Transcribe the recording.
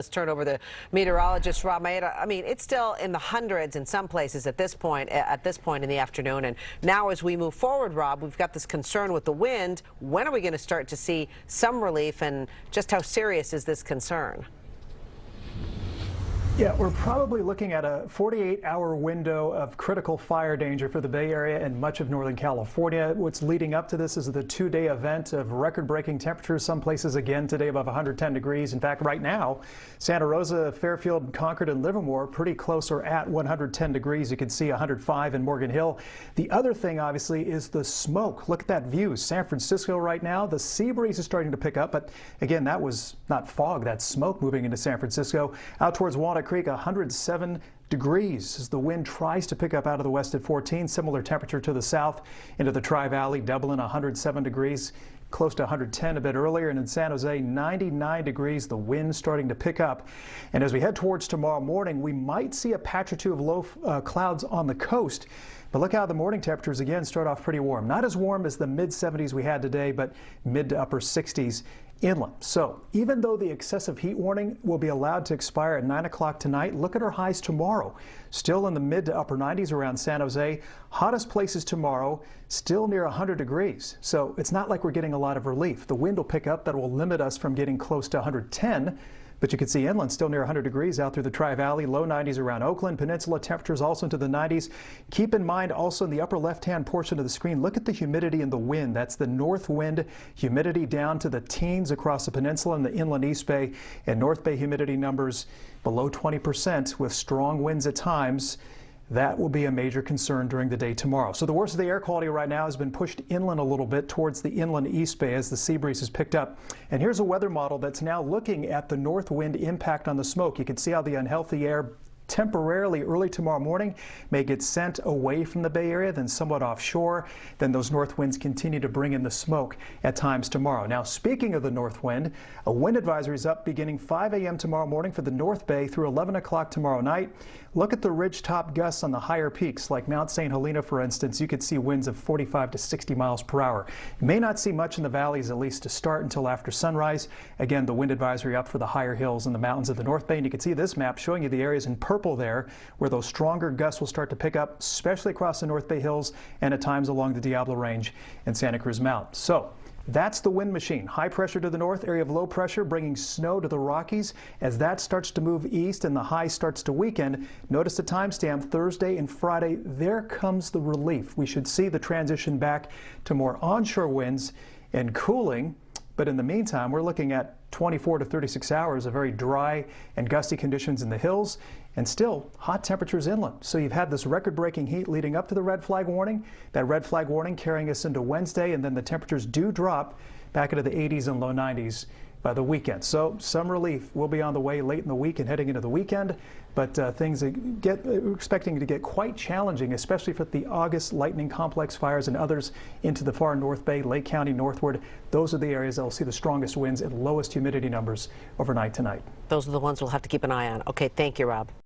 Let's turn over to meteorologist Rob Mayeda. I mean, it's still in the hundreds in some places at this point in the afternoon. And now as we move forward, Rob, we've got this concern with the wind. When are we going to start to see some relief, and just how serious is this concern? Yeah, we're probably looking at a 48-hour window of critical fire danger for the Bay Area and much of Northern California. What's leading up to this is the two-day event of record-breaking temperatures. Some places again today above 110 degrees. In fact, right now, Santa Rosa, Fairfield, Concord, and Livermore pretty close or at 110 degrees. You can see 105 in Morgan Hill. The other thing, obviously, is the smoke. Look at that view. San Francisco right now, the sea breeze is starting to pick up, but again, that was not fog, that's smoke moving into San Francisco. Out towards Walnut Creek, 107 degrees as the wind tries to pick up out of the west at 14. Similar temperature to the south into the Tri-Valley. Dublin, 107 degrees, close to 110 a bit earlier. And in San Jose, 99 degrees, the wind starting to pick up. And as we head towards tomorrow morning, we might see a patch or two of low clouds on the coast. But look how the morning temperatures again start off pretty warm. Not as warm as the mid-70s we had today, but mid to upper 60s inland. So even though the excessive heat warning will be allowed to expire at 9 o'clock tonight, look at our highs tomorrow. Still in the mid to upper 90s around San Jose. Hottest places tomorrow, still near 100 degrees. So it's not like we're getting a lot of relief. The wind will pick up. That will limit us from getting close to 110. But you can see inland still near 100 degrees out through the Tri-Valley, low 90s around Oakland. Peninsula temperatures also into the 90s. Keep in mind also in the upper left-hand portion of the screen, look at the humidity and the wind. That's the north wind humidity down to the teens across the peninsula and the inland East Bay, and North Bay humidity numbers below 20% with strong winds at times. That will be a major concern during the day tomorrow. So the worst of the air quality right now has been pushed inland a little bit towards the inland East Bay as the sea breeze has picked up. And here's a weather model that's now looking at the north wind impact on the smoke. You can see how the unhealthy air temporarily early tomorrow morning may get sent away from the Bay Area, then somewhat offshore. Then those north winds continue to bring in the smoke at times tomorrow. Now, speaking of the north wind, a wind advisory is up beginning 5 a.m. tomorrow morning for the North Bay through 11 o'clock tomorrow night. Look at the ridge-top gusts on the higher peaks, like Mount St. Helena, for instance. You could see winds of 45 to 60 miles per hour. You may not see much in the valleys, at least to start, until after sunrise. Again, the wind advisory up for the higher hills and the mountains of the North Bay. And you can see this map showing you the areas in purple there, where those stronger gusts will start to pick up, especially across the North Bay hills and at times along the Diablo Range and Santa Cruz Mountain. So that's the wind machine. High pressure to the north, area of low pressure, bringing snow to the Rockies. As that starts to move east and the high starts to weaken, notice the timestamp, Thursday and Friday, there comes the relief. We should see the transition back to more onshore winds and cooling. But in the meantime, we're looking at 24 to 36 hours of very dry and gusty conditions in the hills, and still hot temperatures inland. So you've had this record-breaking heat leading up to the red flag warning, that red flag warning carrying us into Wednesday, and then the temperatures do drop back into the 80s and low 90s by the weekend. So some relief will be on the way late in the week and heading into the weekend, but things we're expecting to get quite challenging, especially for the August lightning complex fires and others into the far North Bay, Lake County northward. Those are the areas that will see the strongest winds and lowest humidity numbers overnight tonight. Those are the ones we'll have to keep an eye on. Okay, thank you, Rob.